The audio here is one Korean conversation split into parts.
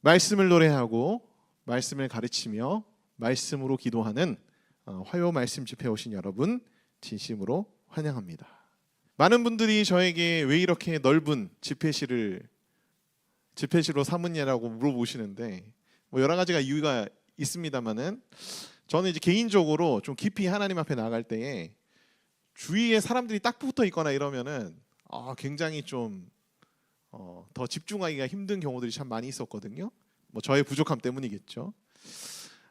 말씀을 노래하고 말씀을 가르치며 말씀으로 기도하는 화요 말씀 집회에 오신 여러분 진심으로 환영합니다. 많은 분들이 저에게 왜 이렇게 넓은 집회실로 삼았냐라고 물어보시는데 여러 가지가 이유가 있습니다만은 저는 이제 개인적으로 좀 깊이 하나님 앞에 나갈 때에 주위에 사람들이 딱 붙어 있거나 이러면은 굉장히 좀 더 집중하기가 힘든 경우들이 참 많이 있었거든요. 저의 부족함 때문이겠죠.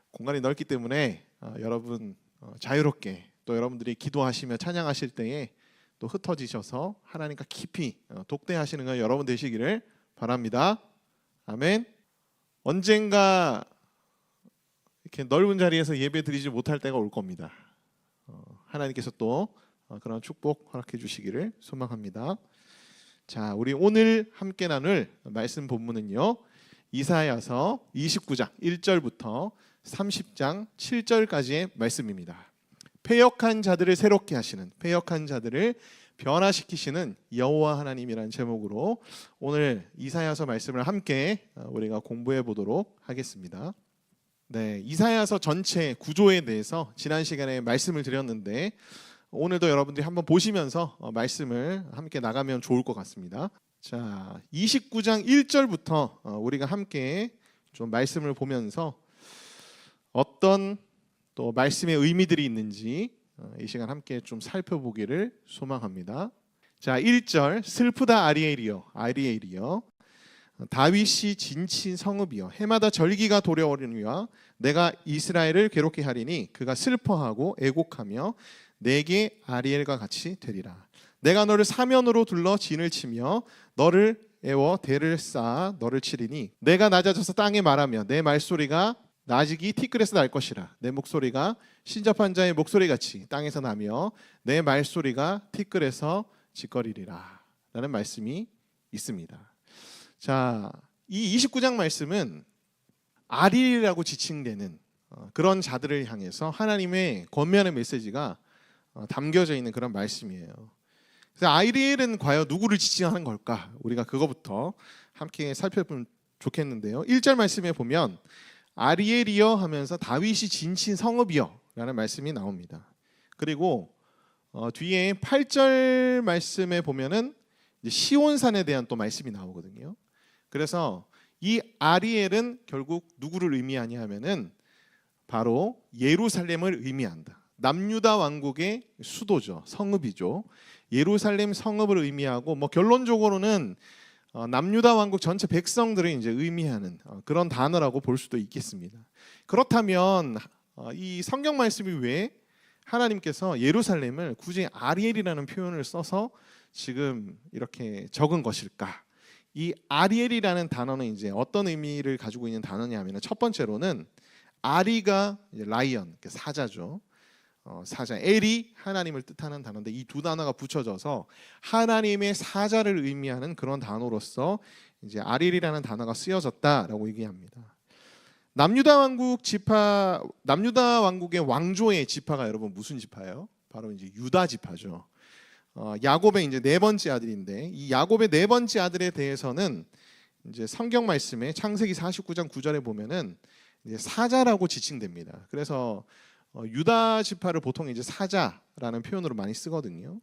공간이 넓기 때문에 여러분 자유롭게 또 여러분들이 기도하시며 찬양하실 때에 또 흩어지셔서 하나님과 깊이 독대하시는 건 여러분 되시기를 바랍니다. 아멘. 언젠가 이렇게 넓은 자리에서 예배 드리지 못할 때가 올 겁니다. 하나님께서 또 그런 축복 허락해 주시기를 소망합니다. 자, 우리 오늘 함께 나눌 말씀 본문은요, 이사야서 29장 1절부터 30장 7절까지의 말씀입니다. 패역한 자들을 새롭게 하시는, 패역한 자들을 변화시키시는 여호와 하나님이라는 제목으로 오늘 이사야서 말씀을 함께 우리가 공부해 보도록 하겠습니다. 네, 이사야서 전체 구조에 대해서 지난 시간에 말씀을 드렸는데 오늘도 여러분들이 한번 보시면서 말씀을 함께 나가면 좋을 것 같습니다. 자, 29장 1절부터 우리가 함께 좀 말씀을 보면서 어떤 또 말씀의 의미들이 있는지 이 시간 함께 좀 살펴보기를 소망합니다. 자, 1절 슬프다 아리엘이여 다윗이 진친 성읍이여 해마다 절기가 도래오려니와 내가 이스라엘을 괴롭게 하리니 그가 슬퍼하고 애곡하며 내게 아리엘과 같이 되리라. 내가 너를 사면으로 둘러 진을 치며 너를 애워 대를 쌓아 너를 치리니 내가 낮아져서 땅에 말하며 내 말소리가 나직이 티끌에서 날 것이라. 내 목소리가 신접한 자의 목소리같이 땅에서 나며 내 말소리가 티끌에서 짓거리리라 라는 말씀이 있습니다. 자, 이 29장 말씀은 아리엘이라고 지칭되는 그런 자들을 향해서 하나님의 권면의 메시지가 담겨져 있는 그런 말씀이에요. 그래서 아리엘은 과연 누구를 지칭하는 걸까? 우리가 그거부터 함께 살펴보면 좋겠는데요. 1절 말씀에 보면 아리엘이여 하면서 다윗이 진친 성읍이여 라는 말씀이 나옵니다. 그리고 뒤에 8절 말씀에 보면은 시온산에 대한 또 말씀이 나오거든요. 그래서 이 아리엘은 결국 누구를 의미하냐 하면은 바로 예루살렘을 의미한다. 남유다 왕국의 수도죠. 성읍이죠. 예루살렘 성읍을 의미하고 결론적으로는 남유다 왕국 전체 백성들을 이제 의미하는 그런 단어라고 볼 수도 있겠습니다. 그렇다면 이 성경 말씀이 왜 하나님께서 예루살렘을 굳이 아리엘이라는 표현을 써서 지금 이렇게 적은 것일까? 이 아리엘이라는 단어는 이제 어떤 의미를 가지고 있는 단어냐면 첫 번째로는 아리가 이제 라이언, 사자죠. 사자, 엘이 하나님을 뜻하는 단어인데 이 두 단어가 붙여져서 하나님의 사자를 의미하는 그런 단어로서 이제 아리엘이라는 단어가 쓰여졌다라고 얘기합니다. 남유다 왕국의 왕조의 지파가 여러분 무슨 지파예요? 바로 이제 유다 지파죠. 야곱의 이제 네 번째 아들인데 이 야곱의 네 번째 아들에 대해서는 이제 성경 말씀에 창세기 49장 9절에 보면은 이제 사자라고 지칭됩니다. 그래서 유다 지파를 보통 이제 사자라는 표현으로 많이 쓰거든요.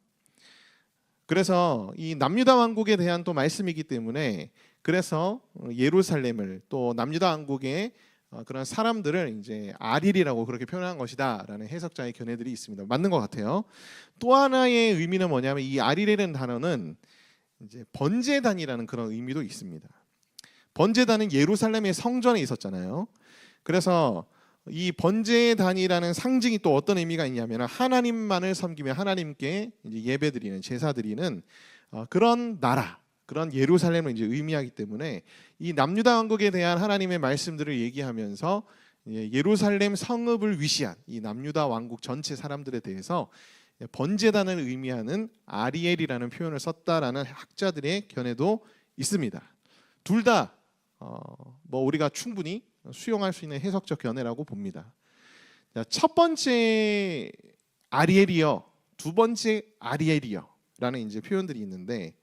그래서 이 남유다 왕국에 대한 또 말씀이기 때문에 그래서 예루살렘을 또 남유다 왕국의 그런 사람들을 이제 아리엘이라고 그렇게 표현한 것이다라는 해석자의 견해들이 있습니다. 맞는 것 같아요. 또 하나의 의미는 뭐냐면 이 아리엘이라는 단어는 이제 번제단이라는 그런 의미도 있습니다. 번제단은 예루살렘의 성전에 있었잖아요. 그래서 이 번제단이라는 상징이 또 어떤 의미가 있냐면 하나님만을 섬기며 하나님께 이제 예배드리는 제사드리는 그런 나라, 그런 예루살렘을 이제 의미하기 때문에 이 남유다 왕국에 대한 하나님의 말씀들을 얘기하면서 예루살렘 성읍을 위시한 이 남유다 왕국 전체 사람들에 대해서 번제단을 의미하는 아리엘이라는 표현을 썼다라는 학자들의 견해도 있습니다. 둘 다 우리가 충분히 수용할 수 있는 해석적 견해라고 봅니다. 첫 번째 아리엘이여, 두 번째 아리엘이여라는 이제 표현들이 있는데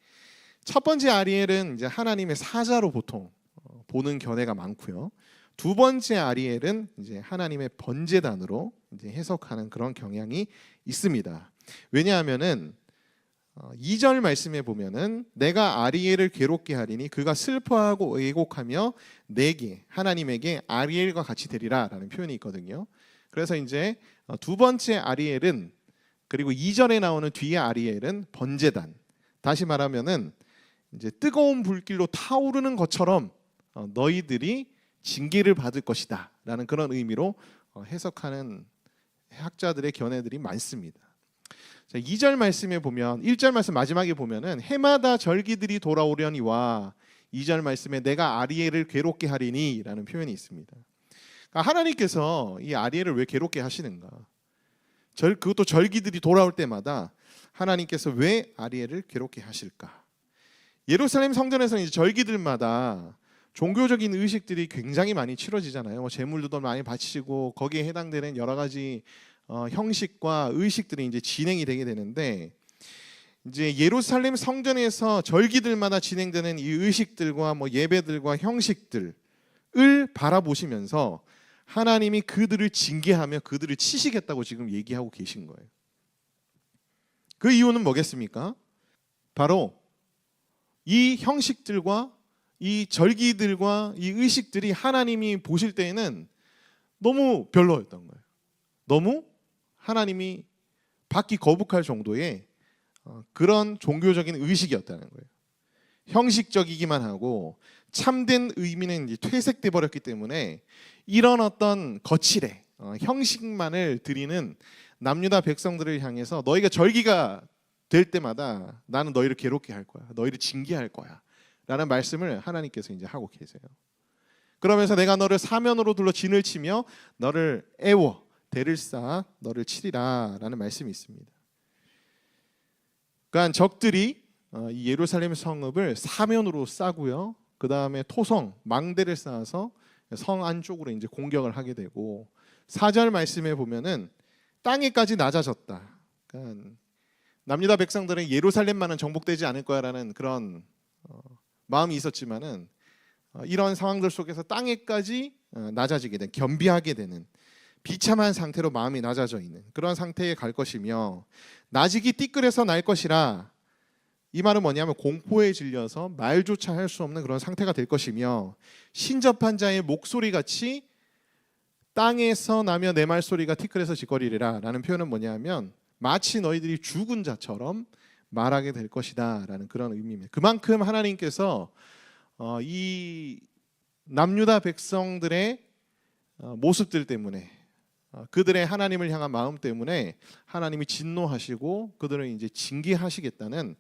첫 번째 아리엘은 이제 하나님의 사자로 보통 보는 견해가 많고요. 두 번째 아리엘은 이제 하나님의 번제단으로 이제 해석하는 그런 경향이 있습니다. 왜냐하면은 2절 말씀에 보면은 내가 아리엘을 괴롭게 하리니 그가 슬퍼하고 애곡하며 내게 하나님에게 아리엘과 같이 되리라라는 표현이 있거든요. 그래서 이제 두 번째 아리엘은 그리고 2절에 나오는 뒤에 아리엘은 번제단. 다시 말하면은 이제 뜨거운 불길로 타오르는 것처럼 너희들이 징계를 받을 것이다라는 그런 의미로 해석하는 학자들의 견해들이 많습니다. 자, 2절 말씀에 보면 1절 말씀 마지막에 보면은 해마다 절기들이 돌아오려니와 2절 말씀에 내가 아리엘을 괴롭게 하리니라는 표현이 있습니다. 그러니까 하나님께서 이 아리엘을 왜 괴롭게 하시는가? 그것도 절기들이 돌아올 때마다 하나님께서 왜 아리엘을 괴롭게 하실까? 예루살렘 성전에서는 이제 절기들마다 종교적인 의식들이 굉장히 많이 치러지잖아요. 뭐 제물도 많이 바치고 거기에 해당되는 여러 가지 형식과 의식들이 이제 진행이 되게 되는데 이제 예루살렘 성전에서 절기들마다 진행되는 이 의식들과 뭐 예배들과 형식들을 바라보시면서 하나님이 그들을 징계하며 그들을 치시겠다고 지금 얘기하고 계신 거예요. 그 이유는 뭐겠습니까? 바로 이 형식들과 이 절기들과 이 의식들이 하나님이 보실 때에는 너무 별로였던 거예요. 너무 하나님이 받기 거북할 정도의 그런 종교적인 의식이었다는 거예요. 형식적이기만 하고 참된 의미는 이제 퇴색돼 버렸기 때문에 이런 어떤 거칠의 형식만을 드리는 남유다 백성들을 향해서 너희가 절기가 될 때마다 나는 너희를 괴롭게 할 거야. 너희를 징계할 거야. 라는 말씀을 하나님께서 이제 하고 계세요. 그러면서 내가 너를 사면으로 둘러 진을 치며 너를 애워 대를 쌓아 너를 치리라 라는 말씀이 있습니다. 그러니까 적들이 이 예루살렘 성읍을 사면으로 싸고요. 그 다음에 토성 망대를 쌓아서 성 안쪽으로 이제 공격을 하게 되고 4절 말씀에 보면은 땅에까지 낮아졌다. 그러니까 남유다 백성들은 예루살렘만은 정복되지 않을 거야라는 그런 마음이 있었지만은 이런 상황들 속에서 땅에까지 낮아지게 된, 겸비하게 되는 비참한 상태로 마음이 낮아져 있는 그런 상태에 갈 것이며 나직이 띠끌에서 날 것이라. 이 말은 뭐냐면 공포에 질려서 말조차 할 수 없는 그런 상태가 될 것이며 신접한 자의 목소리 같이 땅에서 나며 내 말소리가 티끌에서 짓거리리라 라는 표현은 뭐냐면 마치 너희들이 죽은 자처럼 말하게 될 것이다 라는 그런 의미입니다. 그만큼 하나님께서 이 남유다 백성들의 모습들 때문에 그들의 하나님을 향한 마음 때문에 하나님이 진노하시고 그들을 이제 징계하시겠다는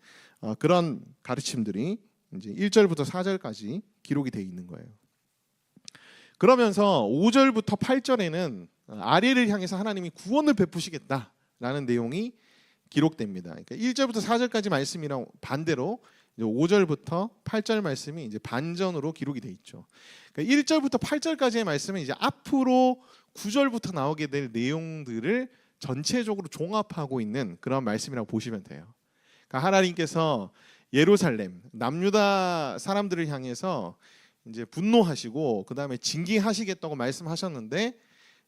그런 가르침들이 이제 1절부터 4절까지 기록이 되어 있는 거예요. 그러면서 5절부터 8절에는 아리엘을 향해서 하나님이 구원을 베푸시겠다라는 내용이 기록됩니다. 그러니까 1절부터 4절까지 말씀이랑 반대로 5절부터 8절 말씀이 이제 반전으로 기록이 돼 있죠. 그러니까 1절부터 8절까지의 말씀은 이제 앞으로 9절부터 나오게 될 내용들을 전체적으로 종합하고 있는 그런 말씀이라고 보시면 돼요. 그러니까 하나님께서 예루살렘 남유다 사람들을 향해서 이제 분노하시고 그 다음에 징계하시겠다고 말씀하셨는데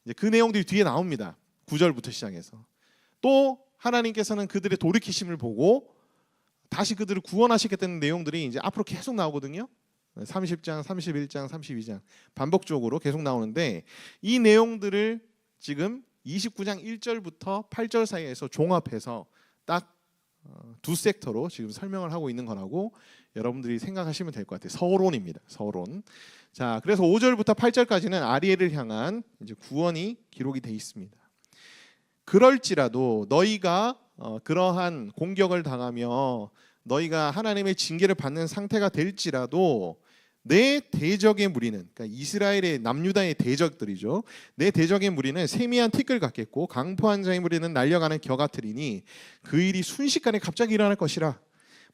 이제 그 내용들이 뒤에 나옵니다. 9절부터 시작해서 또 하나님께서는 그들의 돌이키심을 보고 다시 그들을 구원하시겠다는 내용들이 이제 앞으로 계속 나오거든요. 30장, 31장, 32장 반복적으로 계속 나오는데 이 내용들을 지금 29장 1절부터 8절 사이에서 종합해서 딱 두 섹터로 지금 설명을 하고 있는 거라고 여러분들이 생각하시면 될 것 같아요. 서론입니다. 서론. 자, 그래서 5절부터 8절까지는 아리엘을 향한 이제 구원이 기록이 돼 있습니다. 그럴지라도 너희가 그러한 공격을 당하며 너희가 하나님의 징계를 받는 상태가 될지라도 내 대적의 무리는, 그러니까 이스라엘의 남유다의 대적들이죠. 내 대적의 무리는 세미한 티끌 같겠고 강포한 자의 무리는 날려가는 겨 같으리니 그 일이 순식간에 갑자기 일어날 것이라.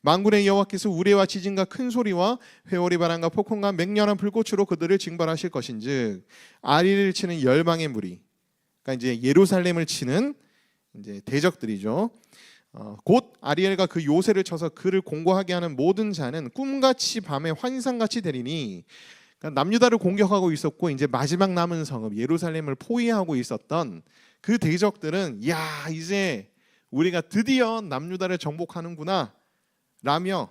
만군의 여호와께서 우레와 지진과 큰 소리와 회오리 바람과 폭풍과 맹렬한 불꽃으로 그들을 징벌하실 것인즉 아리를 치는 열방의 무리, 그러니까 이제 예루살렘을 치는 이제 대적들이죠. 곧 아리엘과 그 요새를 쳐서 그를 공고하게 하는 모든 자는 꿈같이 밤에 환상같이 되리니, 그러니까 남유다를 공격하고 있었고 이제 마지막 남은 성읍 예루살렘을 포위하고 있었던 그 대적들은 야 이제 우리가 드디어 남유다를 정복하는구나 라며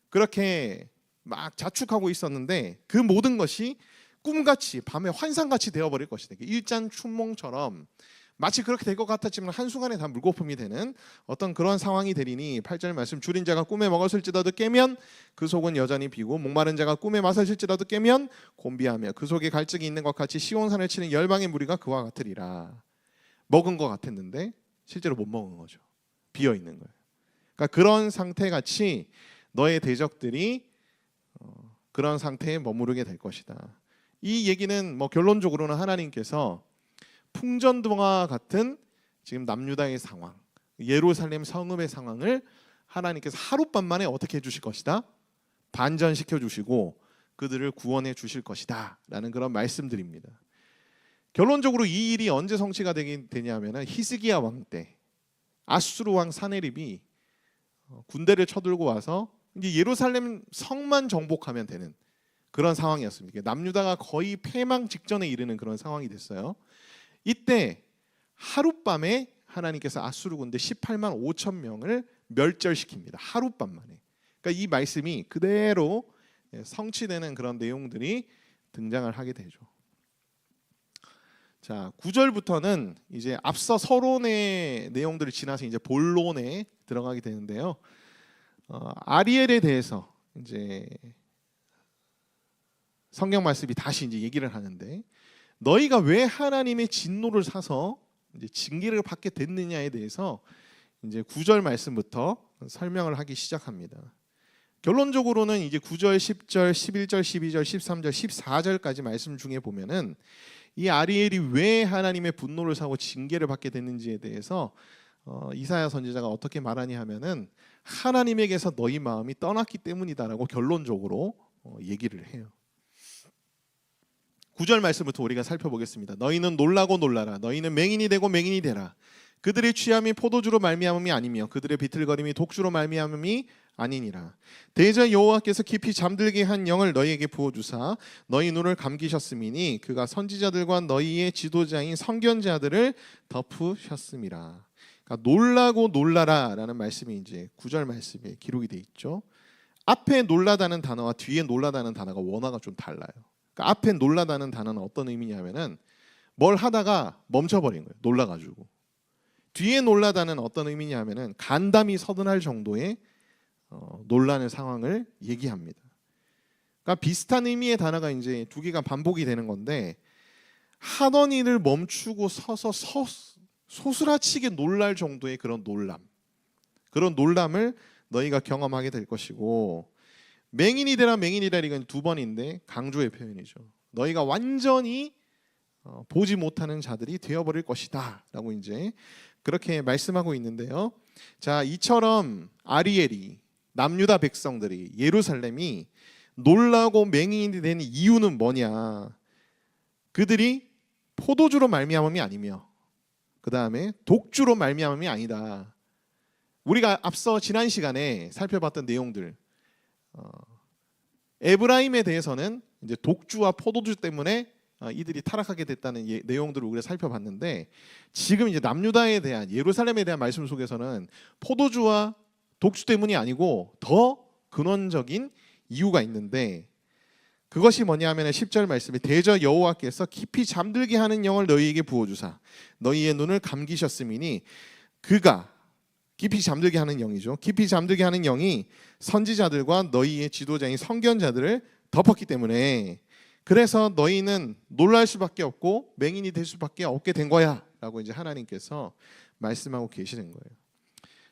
그렇게 막 자축하고 있었는데 그 모든 것이 꿈같이 밤에 환상같이 되어버릴 것이다. 일잔춘몽처럼 마치 그렇게 될 것 같았지만 한순간에 다 물거품이 되는 어떤 그런 상황이 되리니 8절 말씀 줄인 자가 꿈에 먹었을지라도 깨면 그 속은 여전히 비고 목마른 자가 꿈에 마셨을지라도 깨면 곤비하며 그 속에 갈증이 있는 것 같이 시온산을 치는 열방의 무리가 그와 같으리라. 먹은 것 같았는데 실제로 못 먹은 거죠. 비어 있는 거예요. 그러니까 그런 상태같이 너의 대적들이 그런 상태에 머무르게 될 것이다. 이 얘기는 뭐 결론적으로는 하나님께서 풍전등화 같은 지금 남유다의 상황, 예루살렘 성읍의 상황을 하나님께서 하룻밤 만에 어떻게 해주실 것이다? 반전시켜 주시고 그들을 구원해 주실 것이다 라는 그런 말씀드립니다. 결론적으로 이 일이 언제 성취가 되냐면 히스기야 왕 때 아수르 왕 사네립이 군대를 쳐들고 와서 이제 예루살렘 성만 정복하면 되는 그런 상황이었습니다. 남유다가 거의 패망 직전에 이르는 그런 상황이 됐어요. 이때 하룻밤에 하나님께서 아수르 군대 18만 5천 명을 멸절시킵니다. 하룻밤 만에. 그러니까 이 말씀이 그대로 성취되는 그런 내용들이 등장을 하게 되죠. 자, 9절부터는 이제 앞서 서론의 내용들을 지나서 이제 본론에 들어가게 되는데요. 아리엘에 대해서 이제 성경 말씀이 다시 이제 얘기를 하는데 너희가 왜 하나님의 진노를 사서 이제 징계를 받게 됐느냐에 대해서 이제 9절 말씀부터 설명을 하기 시작합니다. 결론적으로는 이제 9절, 10절, 11절, 12절, 13절, 14절까지 말씀 중에 보면은 이 아리엘이 왜 하나님의 분노를 사고 징계를 받게 됐는지에 대해서 이사야 선지자가 어떻게 말하냐 하면은 하나님에게서 너희 마음이 떠났기 때문이다라고 결론적으로 얘기를 해요. 9절 말씀부터 우리가 살펴보겠습니다. 너희는 놀라고 놀라라. 너희는 맹인이 되고 맹인이 되라. 그들의 취함이 포도주로 말미암음이 아니며 그들의 비틀거림이 독주로 말미암음이 아니니라. 대저 여호와께서 깊이 잠들게 한 영을 너희에게 부어주사 너희 눈을 감기셨음이니 그가 선지자들과 너희의 지도자인 선견자들을 덮으셨음이라. 그러니까 놀라고 놀라라라는 말씀이 이제 9절 말씀에 기록이 돼 있죠. 앞에 놀라다는 단어와 뒤에 놀라다는 단어가 원어가 좀 달라요. 그러니까 앞에 놀라다는 단어는 어떤 의미냐면은 뭘 하다가 멈춰버린 거예요. 놀라가지고. 뒤에 놀라다는 어떤 의미냐면은 간담이 서든할 정도의 놀라는 상황을 얘기합니다. 그러니까 비슷한 의미의 단어가 이제 두 개가 반복이 되는 건데 하던 일을 멈추고 서서 소스라치게 놀랄 정도의 그런 놀람을 너희가 경험하게 될 것이고 맹인이 되라 맹인이 되라 이건 두 번인데 강조의 표현이죠. 너희가 완전히 보지 못하는 자들이 되어버릴 것이다 라고 이제 그렇게 말씀하고 있는데요. 자, 이처럼 아리엘이 남유다 백성들이 예루살렘이 놀라고 맹인이 된 이유는 뭐냐? 그들이 포도주로 말미암음이 아니며 그 다음에 독주로 말미암음이 아니다. 우리가 앞서 지난 시간에 살펴봤던 내용들 에브라임에 대해서는 이제 독주와 포도주 때문에 이들이 타락하게 됐다는 내용들을 우리가 살펴봤는데 지금 이제 남유다에 대한 예루살렘에 대한 말씀 속에서는 포도주와 독주 때문이 아니고 더 근원적인 이유가 있는데 그것이 뭐냐 하면 10절 말씀에 대저 여호와께서 깊이 잠들게 하는 영을 너희에게 부어주사 너희의 눈을 감기셨음이니 그가 깊이 잠들게 하는 영이죠. 깊이 잠들게 하는 영이 선지자들과 너희의 지도자인 선견자들을 덮었기 때문에 그래서 너희는 놀랄 수밖에 없고 맹인이 될 수밖에 없게 된 거야 라고 이제 하나님께서 말씀하고 계시는 거예요.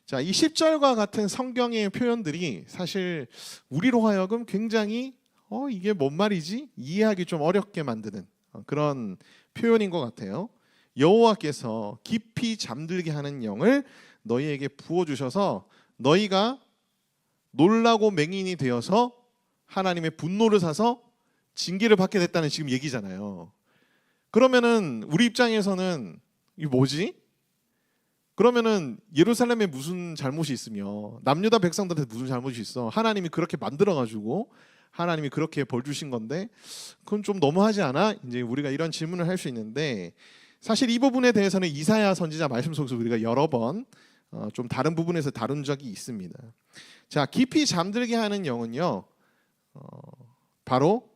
자, 이 10절과 같은 성경의 표현들이 사실 우리로 하여금 굉장히 이게 뭔 말이지? 이해하기 좀 어렵게 만드는 그런 표현인 것 같아요. 여호와께서 깊이 잠들게 하는 영을 너희에게 부어주셔서 너희가 놀라고 맹인이 되어서 하나님의 분노를 사서 징계를 받게 됐다는 지금 얘기잖아요. 그러면은 우리 입장에서는 이게 뭐지? 그러면은 예루살렘에 무슨 잘못이 있으며 남유다 백성들한테 무슨 잘못이 있어? 하나님이 그렇게 만들어가지고 하나님이 그렇게 벌 주신 건데 그건 좀 너무하지 않아? 이제 우리가 이런 질문을 할 수 있는데, 사실 이 부분에 대해서는 이사야 선지자 말씀 속에서 우리가 여러 번 좀 다른 부분에서 다룬 적이 있습니다. 자, 깊이 잠들게 하는 영은요, 바로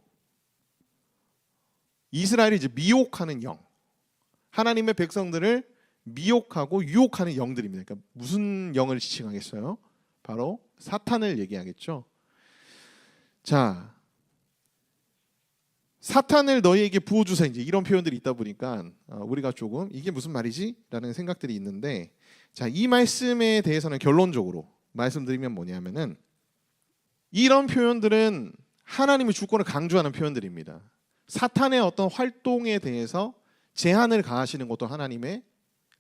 이스라엘이 이제 미혹하는 영, 하나님의 백성들을 미혹하고 유혹하는 영들입니다. 그러니까 무슨 영을 지칭하겠어요? 바로 사탄을 얘기하겠죠. 자, 사탄을 너희에게 부어주사, 이제 이런 표현들이 있다 보니까 우리가 조금 이게 무슨 말이지? 라는 생각들이 있는데, 자, 이 말씀에 대해서는 결론적으로 말씀드리면 뭐냐면은, 이런 표현들은 하나님의 주권을 강조하는 표현들입니다. 사탄의 어떤 활동에 대해서 제한을 가하시는 것도 하나님의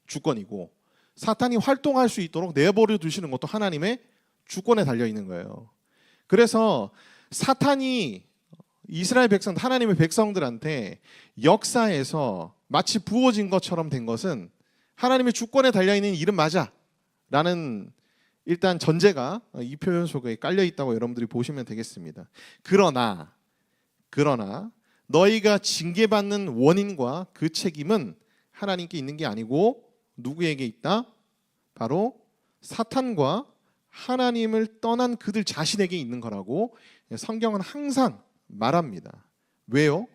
주권이고, 사탄이 활동할 수 있도록 내버려 두시는 것도 하나님의 주권에 달려 있는 거예요. 그래서 사탄이 이스라엘 백성, 하나님의 백성들한테 역사에서 마치 부어진 것처럼 된 것은 하나님의 주권에 달려 있는 일은 맞아 라는 일단 전제가 이 표현 속에 깔려 있다고 여러분들이 보시면 되겠습니다. 그러나 너희가 징계받는 원인과 그 책임은 하나님께 있는 게 아니고 누구에게 있다? 바로 사탄과 하나님을 떠난 그들 자신에게 있는 거라고 성경은 항상 말합니다. 왜요?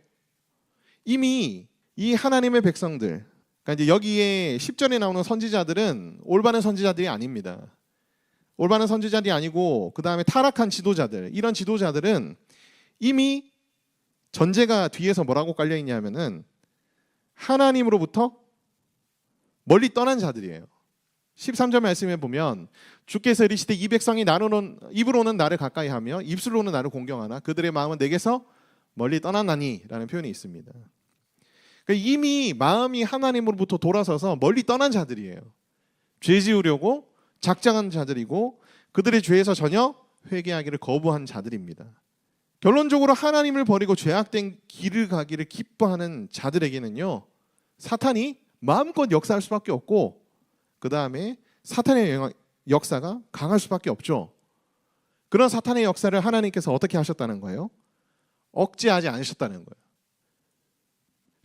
이미 이 하나님의 백성들, 그러니까 이제 여기에 10절에 나오는 선지자들은 올바른 선지자들이 아닙니다. 올바른 선지자들이 아니고 그 다음에 타락한 지도자들, 이런 지도자들은 이미 전제가 뒤에서 뭐라고 깔려 있냐면은 하나님으로부터 멀리 떠난 자들이에요. 13절 말씀에 보면 주께서 이르시되 이 백성이 입으로는 나를 가까이 하며 입술로는 나를 공경하나 그들의 마음은 내게서 멀리 떠났나니 라는 표현이 있습니다. 그러니까 이미 마음이 하나님으로부터 돌아서서 멀리 떠난 자들이에요. 죄 지으려고 작정한 자들이고 그들의 죄에서 전혀 회개하기를 거부한 자들입니다. 결론적으로 하나님을 버리고 죄악된 길을 가기를 기뻐하는 자들에게는요, 사탄이 마음껏 역사할 수밖에 없고 그 다음에 사탄의 역사가 강할 수밖에 없죠. 그런 사탄의 역사를 하나님께서 어떻게 하셨다는 거예요? 억제하지 않으셨다는 거예요.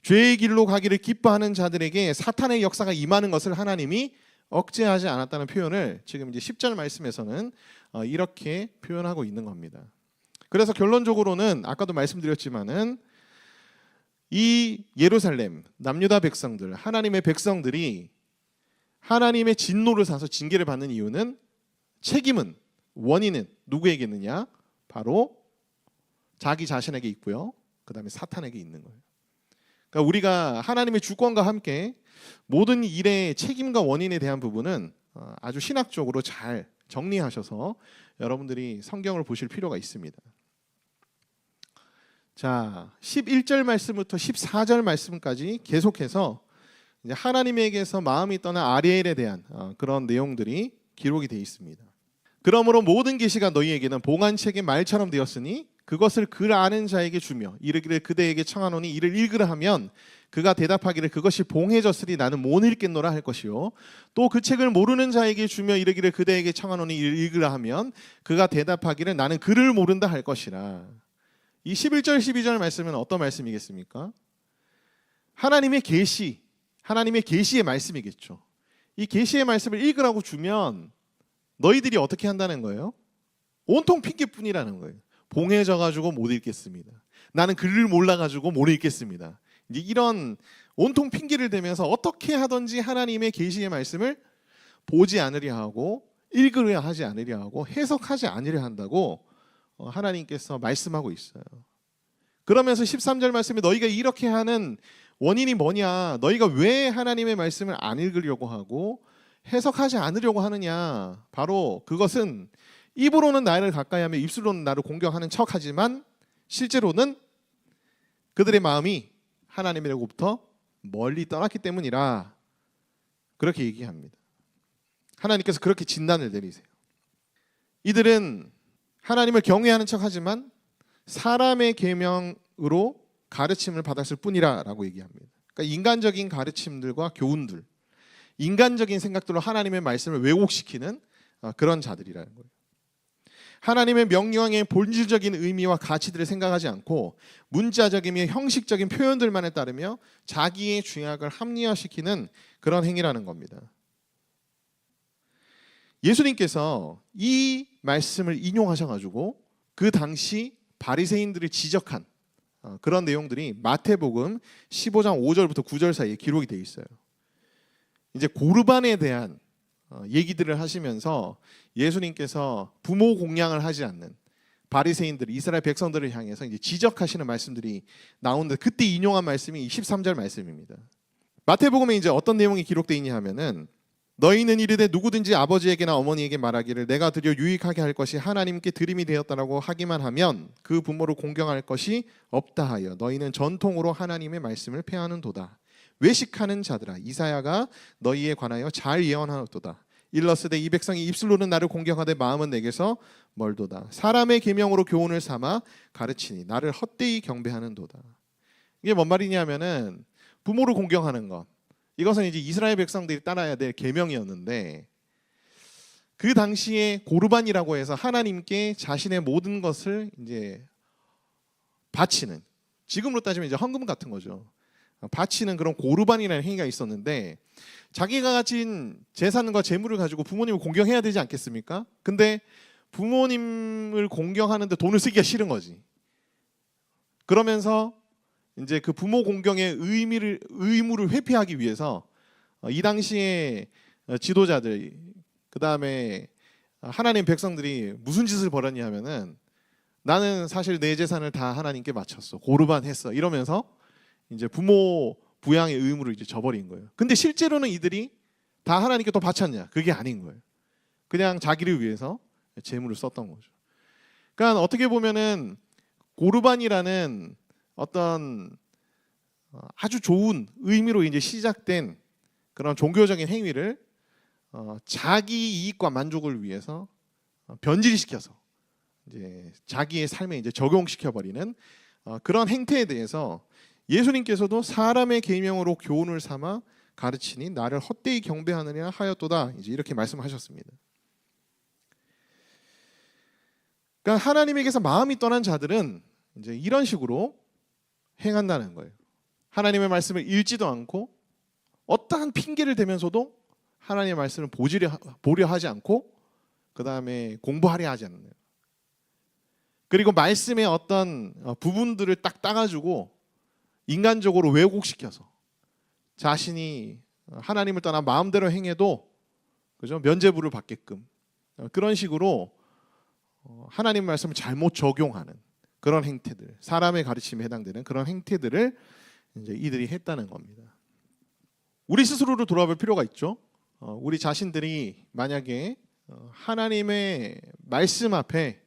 죄의 길로 가기를 기뻐하는 자들에게 사탄의 역사가 임하는 것을 하나님이 억제하지 않았다는 표현을 지금 이제 10절 말씀에서는 이렇게 표현하고 있는 겁니다. 그래서 결론적으로는 아까도 말씀드렸지만은 이 예루살렘 남유다 백성들, 하나님의 백성들이 하나님의 진노를 사서 징계를 받는 이유는, 책임은, 원인은 누구에게 있느냐? 바로 자기 자신에게 있고요. 그 다음에 사탄에게 있는 거예요. 그러니까 우리가 하나님의 주권과 함께 모든 일의 책임과 원인에 대한 부분은 아주 신학적으로 잘 정리하셔서 여러분들이 성경을 보실 필요가 있습니다. 자, 11절 말씀부터 14절 말씀까지 계속해서 이제 하나님에게서 마음이 떠난 아리엘에 대한 그런 내용들이 기록이 되어 있습니다. 그러므로 모든 계시가 너희에게는 봉안책의 말처럼 되었으니 그것을 글 아는 자에게 주며 이르기를 그대에게 청하노니 이를 읽으라 하면 그가 대답하기를 그것이 봉해졌으리 나는 못 읽겠노라 할 것이요 또 그 책을 모르는 자에게 주며 이르기를 그대에게 청하노니 이를 읽으라 하면 그가 대답하기를 나는 글을 모른다 할 것이라. 이 11절 12절 말씀은 어떤 말씀이겠습니까? 하나님의 계시, 하나님의 계시의 말씀이겠죠. 이 계시의 말씀을 읽으라고 주면 너희들이 어떻게 한다는 거예요? 온통 핑계뿐이라는 거예요. 봉해져 가지고 못 읽겠습니다. 나는 글을 몰라 가지고 못 읽겠습니다. 이제 이런 온통 핑계를 대면서 어떻게 하든지 하나님의 계시의 말씀을 보지 않으려 하고 읽으려 하지 않으려 하고 해석하지 않으려 한다고 하나님께서 말씀하고 있어요. 그러면서 13절 말씀에 너희가 이렇게 하는 원인이 뭐냐? 너희가 왜 하나님의 말씀을 안 읽으려고 하고 해석하지 않으려고 하느냐? 바로 그것은 입으로는 나를 가까이 하며 입술로는 나를 공경하는 척하지만 실제로는 그들의 마음이 하나님으로부터 멀리 떠났기 때문이라 그렇게 얘기합니다. 하나님께서 그렇게 진단을 내리세요. 이들은 하나님을 경외하는 척하지만 사람의 계명으로 가르침을 받았을 뿐이라 라고 얘기합니다. 그러니까 인간적인 가르침들과 교훈들, 인간적인 생각들로 하나님의 말씀을 왜곡시키는 그런 자들이라는 거예요. 하나님의 명령의 본질적인 의미와 가치들을 생각하지 않고 문자적이며 형식적인 표현들만에 따르며 자기의 죄악을 합리화시키는 그런 행위라는 겁니다. 예수님께서 이 말씀을 인용하셔가지고 그 당시 바리새인들을 지적한 그런 내용들이 마태복음 15장 5절부터 9절 사이에 기록이 되어 있어요. 이제 고르반에 대한 얘기들을 하시면서 예수님께서 부모 공양을 하지 않는 바리새인들, 이스라엘 백성들을 향해서 이제 지적하시는 말씀들이 나오는데 그때 인용한 말씀이 13절 말씀입니다. 마태복음에 이제 어떤 내용이 기록되어 있냐 하면은 너희는 이르되 누구든지 아버지에게나 어머니에게 말하기를 내가 드려 유익하게 할 것이 하나님께 드림이 되었다라고 하기만 하면 그 부모를 공경할 것이 없다 하여 너희는 전통으로 하나님의 말씀을 폐하는도다. 외식하는 자들아 이사야가 너희에 관하여 잘 예언하였도다. 일러스되 이 백성이 입술로는 나를 공경하되 마음은 내게서 멀도다. 사람의 계명으로 교훈을 삼아 가르치니 나를 헛되이 경배하는도다. 이게 뭔 말이냐면은 부모를 공경하는 것, 이것은 이제 이스라엘 백성들이 따라야 될 계명이었는데 그 당시에 고르반이라고 해서 하나님께 자신의 모든 것을 이제 바치는, 지금으로 따지면 이제 헌금 같은 거죠. 바치는 그런 고르반이라는 행위가 있었는데 자기가 가진 재산과 재물을 가지고 부모님을 공경해야 되지 않겠습니까? 근데 부모님을 공경하는데 돈을 쓰기가 싫은 거지. 그러면서 이제 그 부모 공경의 의무를 회피하기 위해서 이 당시에 지도자들, 그 다음에 하나님 백성들이 무슨 짓을 벌였냐 하면은 나는 사실 내 재산을 다 하나님께 바쳤어, 고르반 했어, 이러면서 이제 부모 부양의 의무를 이제 져버린 거예요. 근데 실제로는 이들이 다 하나님께 또 바쳤냐? 그게 아닌 거예요. 그냥 자기를 위해서 재물을 썼던 거죠. 그러니까 어떻게 보면은 고르반이라는 어떤 아주 좋은 의미로 이제 시작된 그런 종교적인 행위를 자기 이익과 만족을 위해서 변질시켜서 이제 자기의 삶에 이제 적용시켜 버리는 그런 행태에 대해서 예수님께서도 사람의 계명으로 교훈을 삼아 가르치니 나를 헛되이 경배하느냐 하였도다, 이제 이렇게 말씀하셨습니다. 그러니까 하나님에게서 마음이 떠난 자들은 이제 이런 식으로 행한다는 거예요. 하나님의 말씀을 읽지도 않고 어떠한 핑계를 대면서도 하나님의 말씀을 보려 하지 않고 그 다음에 공부하려 하지 않는 거예요. 그리고 말씀의 어떤 부분들을 딱 따가지고 인간적으로 왜곡시켜서 자신이 하나님을 떠나 마음대로 행해도 그죠? 면죄부를 받게끔 그런 식으로 하나님 말씀을 잘못 적용하는 그런 행태들, 사람의 가르침에 해당되는 그런 행태들을 이제 이들이 했다는 겁니다. 우리 스스로를 돌아볼 필요가 있죠. 우리 자신들이 만약에 하나님의 말씀 앞에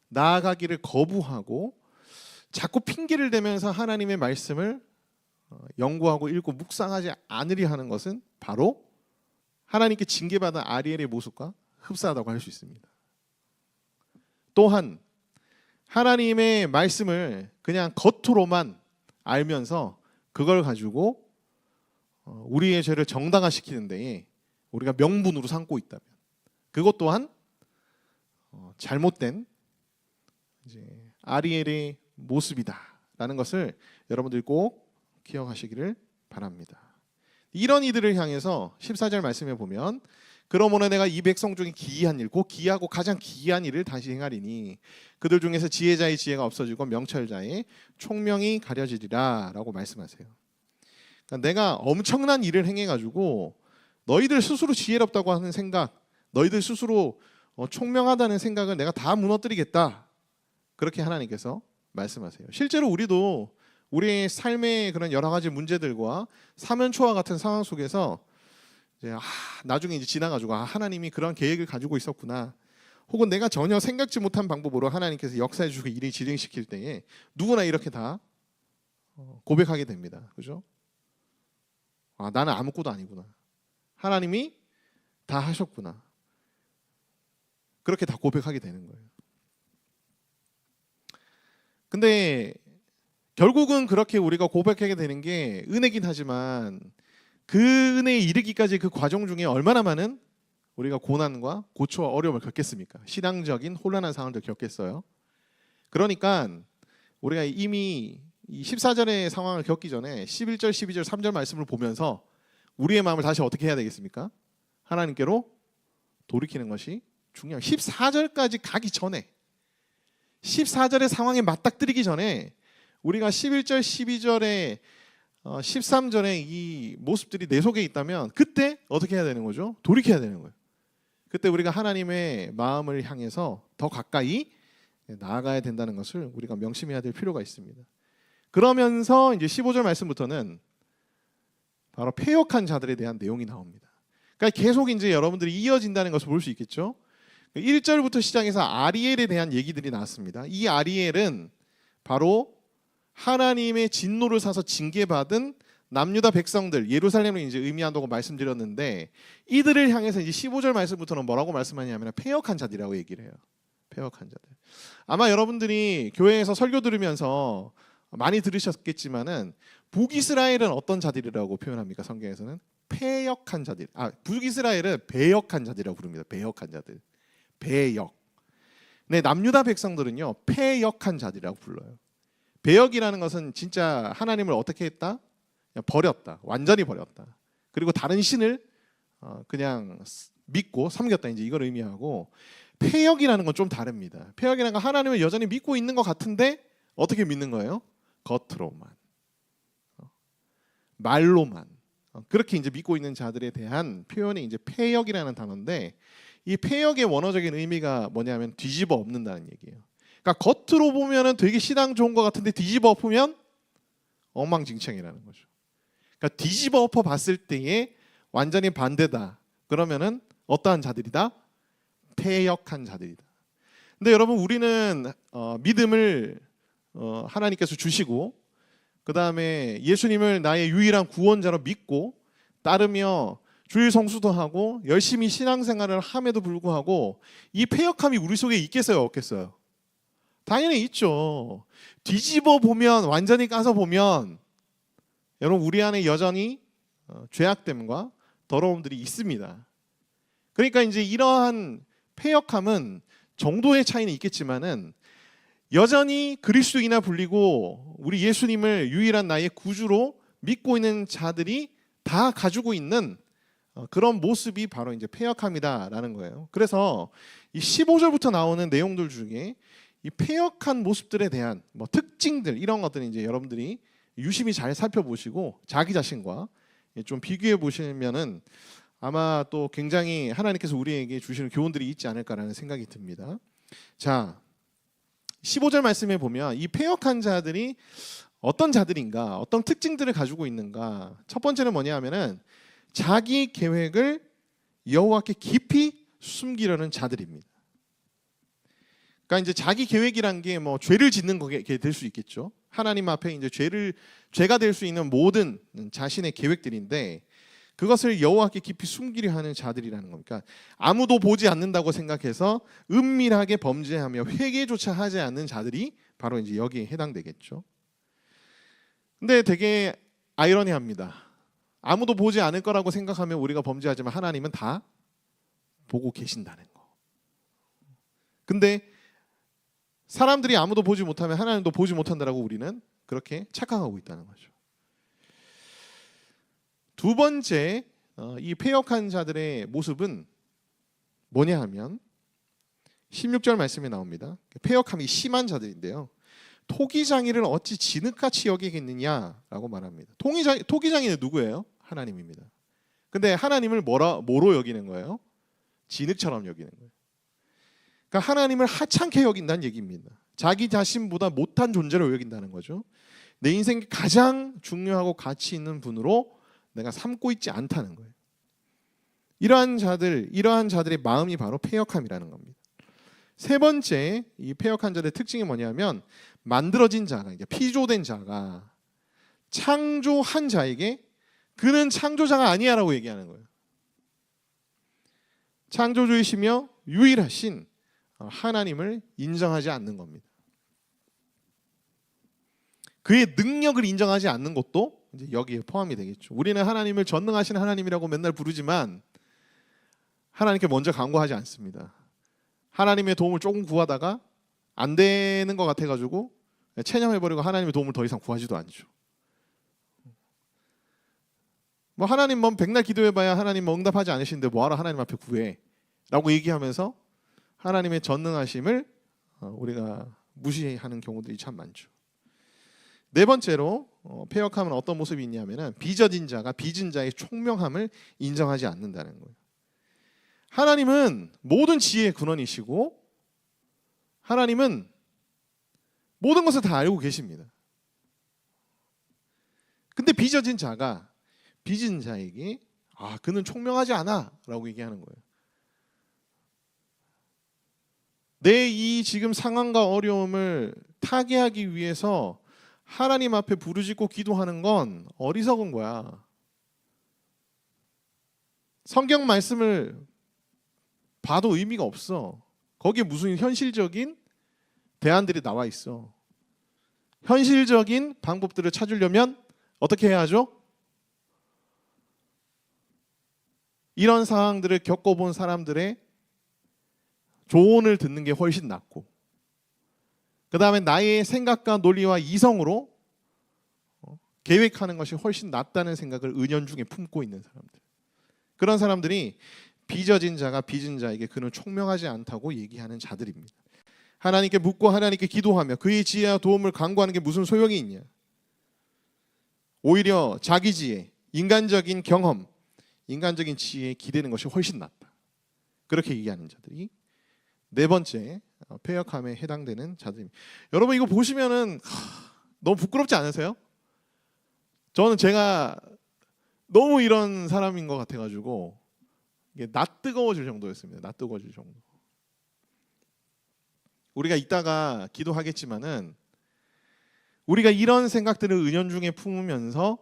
나아가기를 거부하고 자꾸 핑계를 대면서 하나님의 말씀을 연구하고 읽고 묵상하지 않으려 하는 것은 바로 하나님께 징계받은 아리엘의 모습과 흡사하다고 할 수 있습니다. 또한 하나님의 말씀을 그냥 겉으로만 알면서 그걸 가지고 우리의 죄를 정당화시키는 데에 우리가 명분으로 삼고 있다면 그것 또한 잘못된 이제 아리엘의 모습이다라는 것을 여러분들이 꼭 기억하시기를 바랍니다. 이런 이들을 향해서 14절 말씀에 보면 그러므로 내가 이 백성 중에 기이한 일, 곧 기이하고 가장 기이한 일을 다시 행하리니 그들 중에서 지혜자의 지혜가 없어지고 명철자의 총명이 가려지리라 라고 말씀하세요. 그러니까 내가 엄청난 일을 행해가지고 너희들 스스로 지혜롭다고 하는 생각, 너희들 스스로 총명하다는 생각을 내가 다 무너뜨리겠다, 그렇게 하나님께서 말씀하세요. 실제로 우리도 우리의 삶의 그런 여러 가지 문제들과 사면초와 같은 상황 속에서 이제 나중에 이제 지나가지고 하나님이 그런 계획을 가지고 있었구나, 혹은 내가 전혀 생각지 못한 방법으로 하나님께서 역사해 주시고 일을 진행시킬 때에 누구나 이렇게 다 고백하게 됩니다. 그죠? 나는 아무것도 아니구나, 하나님이 다 하셨구나, 그렇게 다 고백하게 되는 거예요. 근데 결국은 그렇게 우리가 고백하게 되는 게 은혜긴 하지만 그 은혜에 이르기까지 그 과정 중에 얼마나 많은 우리가 고난과 고초와 어려움을 겪겠습니까? 신앙적인 혼란한 상황을 겪겠어요. 그러니까 우리가 이미 이 14절의 상황을 겪기 전에 11절, 12절, 3절 말씀을 보면서 우리의 마음을 다시 어떻게 해야 되겠습니까? 하나님께로 돌이키는 것이 중요해요. 14절까지 가기 전에 14절의 상황에 맞닥뜨리기 전에 우리가 11절, 12절에 13절에 이 모습들이 내 속에 있다면 그때 어떻게 해야 되는 거죠? 돌이켜야 되는 거예요. 그때 우리가 하나님의 마음을 향해서 더 가까이 나아가야 된다는 것을 우리가 명심해야 될 필요가 있습니다. 그러면서 이제 15절 말씀부터는 바로 패역한 자들에 대한 내용이 나옵니다. 그러니까 계속 이제 여러분들이 이어진다는 것을 볼 수 있겠죠. 1절부터 시작해서 아리엘에 대한 얘기들이 나왔습니다. 이 아리엘은 바로 하나님의 진노를 사서 징계받은 남유다 백성들, 예루살렘을 이제 의미한다고 말씀드렸는데, 이들을 향해서 이제 15절 말씀부터는 뭐라고 말씀하냐면 패역한 자들이라고 얘기를 해요. 패역한 자들. 아마 여러분들이 교회에서 설교 들으면서 많이 들으셨겠지만은 북이스라엘은 어떤 자들이라고 표현합니까? 성경에서는 패역한 자들. 북이스라엘은 배역한 자들이라고 부릅니다. 배역한 자들. 배역. 네, 남유다 백성들은요 패역한 자들이라고 불러요. 배역이라는 것은 진짜 하나님을 어떻게 했다? 그냥 버렸다. 완전히 버렸다. 그리고 다른 신을 그냥 믿고 섬겼다. 이제 이걸 의미하고, 패역이라는 건 좀 다릅니다. 패역이라는 건 하나님을 여전히 믿고 있는 것 같은데 어떻게 믿는 거예요? 겉으로만, 말로만 그렇게 이제 믿고 있는 자들에 대한 표현이 이제 패역이라는 단어인데, 이 패역의 원어적인 의미가 뭐냐면 뒤집어 엎는다는 얘기예요. 그러니까 겉으로 보면은 되게 신앙 좋은 것 같은데 뒤집어 엎으면 엉망진창이라는 거죠. 그러니까 뒤집어 엎어 봤을 때에 완전히 반대다. 그러면은 어떠한 자들이다? 패역한 자들이다. 근데 여러분, 우리는 믿음을 하나님께서 주시고, 그 다음에 예수님을 나의 유일한 구원자로 믿고 따르며 주일 성수도 하고 열심히 신앙생활을 함에도 불구하고 이 패역함이 우리 속에 있겠어요, 없겠어요? 당연히 있죠. 뒤집어 보면, 완전히 까서 보면 여러분, 우리 안에 여전히 죄악됨과 더러움들이 있습니다. 그러니까 이제 이러한 패역함은 정도의 차이는 있겠지만은 여전히 그리스도인이나 불리고 우리 예수님을 유일한 나의 구주로 믿고 있는 자들이 다 가지고 있는 그런 모습이 바로 이제 패역함이다라는 거예요. 그래서 이 15절부터 나오는 내용들 중에 이 패역한 모습들에 대한 특징들, 이런 것들은 이제 여러분들이 유심히 잘 살펴보시고 자기 자신과 좀 비교해 보시면은 아마 또 굉장히 하나님께서 우리에게 주시는 교훈들이 있지 않을까라는 생각이 듭니다. 자, 15절 말씀에 보면 이 패역한 자들이 어떤 자들인가, 어떤 특징들을 가지고 있는가. 첫 번째는 뭐냐 하면은 자기 계획을 여호와께 깊이 숨기려는 자들입니다. 그러니까 이제 자기 계획이란 게 죄를 짓는 게 될 수 있겠죠. 하나님 앞에 이제 죄가 될 수 있는 모든 자신의 계획들인데, 그것을 여호와께 깊이 숨기려 하는 자들이라는 겁니다. 아무도 보지 않는다고 생각해서 은밀하게 범죄하며 회개조차 하지 않는 자들이 바로 이제 여기에 해당되겠죠. 근데 되게 아이러니합니다. 아무도 보지 않을 거라고 생각하면 우리가 범죄하지만 하나님은 다 보고 계신다는 거. 근데 사람들이 아무도 보지 못하면 하나님도 보지 못한다라고 우리는 그렇게 착각하고 있다는 거죠. 두 번째, 이 패역한 자들의 모습은 뭐냐 하면 16절 말씀에 나옵니다. 패역함이 심한 자들인데요. 토기장이를 어찌 진흙같이 여기겠느냐라고 말합니다. 토기장이는 누구예요? 하나님입니다. 근데 하나님을 뭐로 여기는 거예요? 진흙처럼 여기는 거예요. 그러니까 하나님을 하찮게 여긴다는 얘기입니다. 자기 자신보다 못한 존재로 여긴다는 거죠. 내 인생 가장 중요하고 가치 있는 분으로 내가 삼고 있지 않다는 거예요. 이러한 자들의 마음이 바로 패역함이라는 겁니다. 세 번째, 이 패역한 자들의 특징이 뭐냐면 만들어진 자가, 피조된 자가 창조한 자에게 그는 창조자가 아니야라고 얘기하는 거예요. 창조주이시며 유일하신 하나님을 인정하지 않는 겁니다. 그의 능력을 인정하지 않는 것도 이제 여기에 포함이 되겠죠. 우리는 하나님을 전능하신 하나님이라고 맨날 부르지만 하나님께 먼저 간구하지 않습니다. 하나님의 도움을 조금 구하다가 안 되는 것 같아가지고 체념해버리고 하나님의 도움을 더 이상 구하지도 않죠. 뭐 하나님 뭐 백날 기도해봐야 하나님 뭐 응답하지 않으시는데 뭐하러 하나님 앞에 구해 라고 얘기하면서 하나님의 전능하심을 우리가 무시하는 경우들이 참 많죠. 네 번째로 패역함은 어떤 모습이 있냐면은 빚어진 자가 빚은 자의 총명함을 인정하지 않는다는 거예요. 하나님은 모든 지혜의 근원이시고 하나님은 모든 것을 다 알고 계십니다. 근데 빚어진 자가 빚은 자에게 그는 총명하지 않아 라고 얘기하는 거예요. 내 이 지금 상황과 어려움을 타개하기 위해서 하나님 앞에 부르짖고 기도하는 건 어리석은 거야. 성경 말씀을 봐도 의미가 없어. 거기에 무슨 현실적인 대안들이 나와 있어. 현실적인 방법들을 찾으려면 어떻게 해야 하죠? 이런 상황들을 겪어본 사람들의 조언을 듣는 게 훨씬 낫고, 그 다음에 나의 생각과 논리와 이성으로 계획하는 것이 훨씬 낫다는 생각을 은연중에 품고 있는 사람들, 그런 사람들이 빚어진 자가 빚은 자에게 그는 총명하지 않다고 얘기하는 자들입니다. 하나님께 묻고 하나님께 기도하며 그의 지혜와 도움을 간구하는 게 무슨 소용이 있냐. 오히려 자기 지혜, 인간적인 경험, 인간적인 지혜에 기대는 것이 훨씬 낫다, 그렇게 얘기하는 자들이 네 번째 패역함에 해당되는 자들입니다. 여러분 이거 보시면은 너무 부끄럽지 않으세요? 저는 제가 너무 이런 사람인 것 같아가지고 이게 낯 뜨거워질 정도였습니다. 낯 뜨거워질 정도. 우리가 이따가 기도하겠지만은 우리가 이런 생각들을 은연중에 품으면서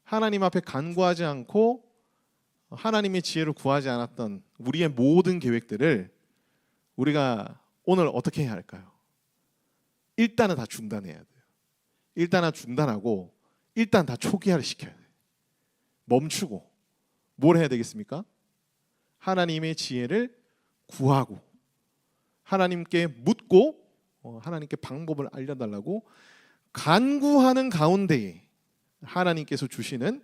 하나님 앞에 간구하지 않고 하나님의 지혜를 구하지 않았던 우리의 모든 계획들을 우리가 오늘 어떻게 해야 할까요? 일단은 다 중단해야 돼요. 일단은 중단하고 일단 다 초기화를 시켜야 돼요. 멈추고 뭘 해야 되겠습니까? 하나님의 지혜를 구하고 하나님께 묻고 하나님께 방법을 알려달라고 간구하는 가운데에 하나님께서 주시는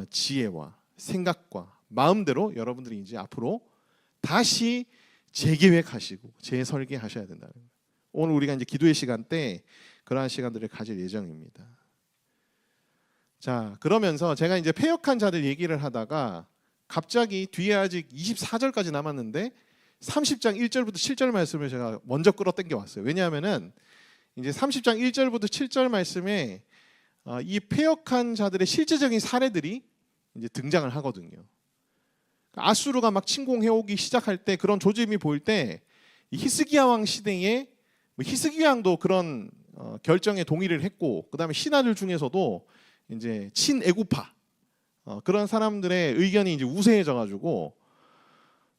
지혜와 생각과 마음대로 여러분들이 이제 앞으로 다시 재계획하시고 재설계하셔야 된다는 거예요. 오늘 우리가 이제 기도의 시간 때 그러한 시간들을 가질 예정입니다. 자, 그러면서 제가 이제 패역한 자들 얘기를 하다가 갑자기 뒤에 아직 24절까지 남았는데 30장 1절부터 7절 말씀을 제가 먼저 끌어당겨 왔어요. 왜냐하면은 이제 30장 1절부터 7절 말씀에 이 패역한 자들의 실제적인 사례들이 이제 등장을 하거든요. 아수르가 막 침공해 오기 시작할 때 그런 조짐이 보일 때 히스기야 왕 시대에 히스기야 왕도 그런 결정에 동의를 했고, 그다음에 신하들 중에서도 이제 친애굽파 그런 사람들의 의견이 이제 우세해져가지고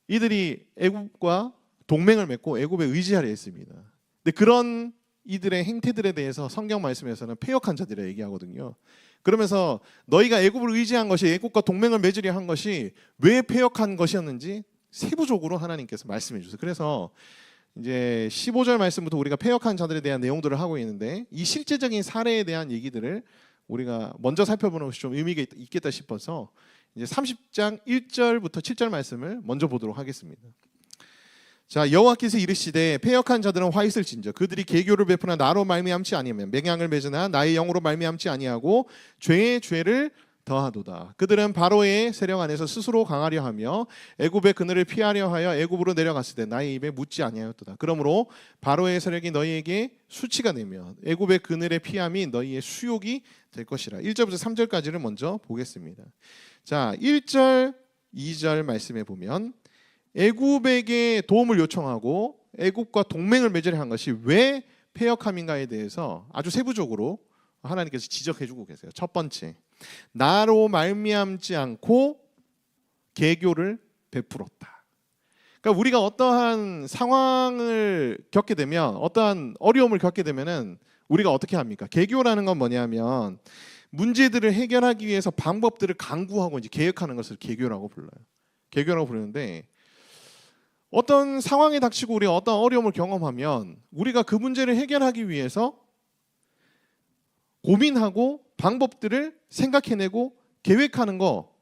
이들이 애굽과 동맹을 맺고 애굽에 의지하려 했습니다. 근데 그런 이들의 행태들에 대해서 성경 말씀에서는 패역한 자들이라 얘기하거든요. 그러면서 너희가 애굽을 의지한 것이, 애굽과 동맹을 맺으려 한 것이 왜 패역한 것이었는지 세부적으로 하나님께서 말씀해 주세요. 그래서 이제 15절 말씀부터 우리가 패역한 자들에 대한 내용들을 하고 있는데 이 실제적인 사례에 대한 얘기들을 우리가 먼저 살펴보는 것이 좀 의미가 있겠다 싶어서 이제 30장 1절부터 7절 말씀을 먼저 보도록 하겠습니다. 자, 여호와께서 이르시되 패역한 자들은 화 있을진저 그들이 계교를 베푸나 나로 말미암지 아니하면 맹약을 맺으나 나의 영으로 말미암지 아니하고 죄의 죄를 더하도다. 그들은 바로의 세력 안에서 스스로 강하려 하며 애굽의 그늘을 피하려 하여 애굽으로 내려갔을 때 나의 입에 묻지 아니하였도다. 그러므로 바로의 세력이 너희에게 수치가 되며 애굽의 그늘의 피함이 너희의 수욕이 될 것이라. 1절부터 3절까지를 먼저 보겠습니다. 자, 1절 2절 말씀에 보면 애굽에게 도움을 요청하고 애굽과 동맹을 맺으려 한 것이 왜 패역함인가에 대해서 아주 세부적으로 하나님께서 지적해주고 계세요. 첫 번째, 나로 말미암지 않고 계교를 베풀었다. 그러니까 우리가 어떠한 상황을 겪게 되면, 어떠한 어려움을 겪게 되면은 우리가 어떻게 합니까? 계교라는 건 뭐냐면 문제들을 해결하기 위해서 방법들을 강구하고 이제 계획하는 것을 계교라고 불러요. 개교라고 부르는데 어떤 상황에 닥치고 우리가 어떤 어려움을 경험하면 우리가 그 문제를 해결하기 위해서 고민하고 방법들을 생각해내고 계획하는 거,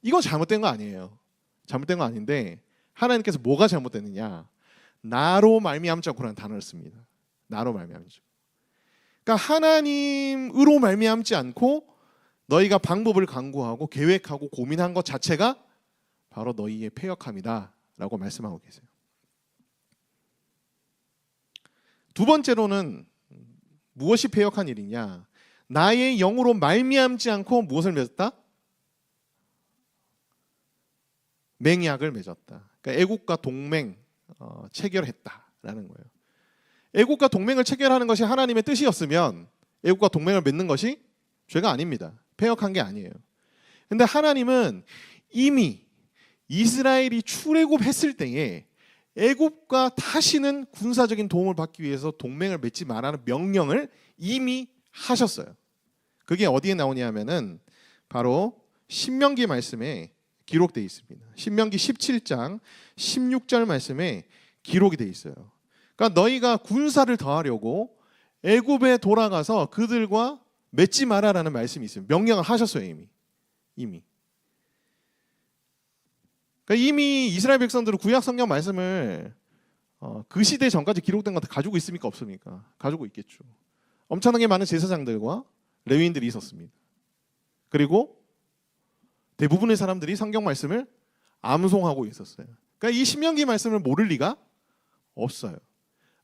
이거 잘못된 거 아니에요. 잘못된 거 아닌데 하나님께서 뭐가 잘못됐느냐, 나로 말미암지 않고라는 단어를 씁니다. 나로 말미암지. 그러니까 하나님으로 말미암지 않고 너희가 방법을 강구하고 계획하고 고민한 것 자체가 바로 너희의 패역함이다 라고 말씀하고 계세요. 두 번째로는 무엇이 패역한 일이냐, 나의 영으로 말미암지 않고 무엇을 맺었다? 맹약을 맺었다. 그러니까 애국과 동맹 체결했다라는 거예요. 애국과 동맹을 체결하는 것이 하나님의 뜻이었으면 애국과 동맹을 맺는 것이 죄가 아닙니다. 패역한 게 아니에요. 근데 하나님은 이미 이스라엘이 출애굽했을 때에 애굽과 다시는 군사적인 도움을 받기 위해서 동맹을 맺지 말라는 명령을 이미 하셨어요. 그게 어디에 나오냐면은 바로 신명기 말씀에 기록되어 있습니다. 신명기 17장 16절 말씀에 기록이 되어 있어요. 그러니까 너희가 군사를 더하려고 애굽에 돌아가서 그들과 맺지 마라라는 말씀이 있어요. 명령을 하셨어요. 이미. 그러니까 이미 이스라엘 백성들은 구약 성경 말씀을 그 시대 전까지 기록된 것 가지고 있습니까? 없습니까? 가지고 있겠죠. 엄청나게 많은 제사장들과 레위인들이 있었습니다. 그리고 대부분의 사람들이 성경 말씀을 암송하고 있었어요. 그러니까 이 신명기 말씀을 모를 리가 없어요.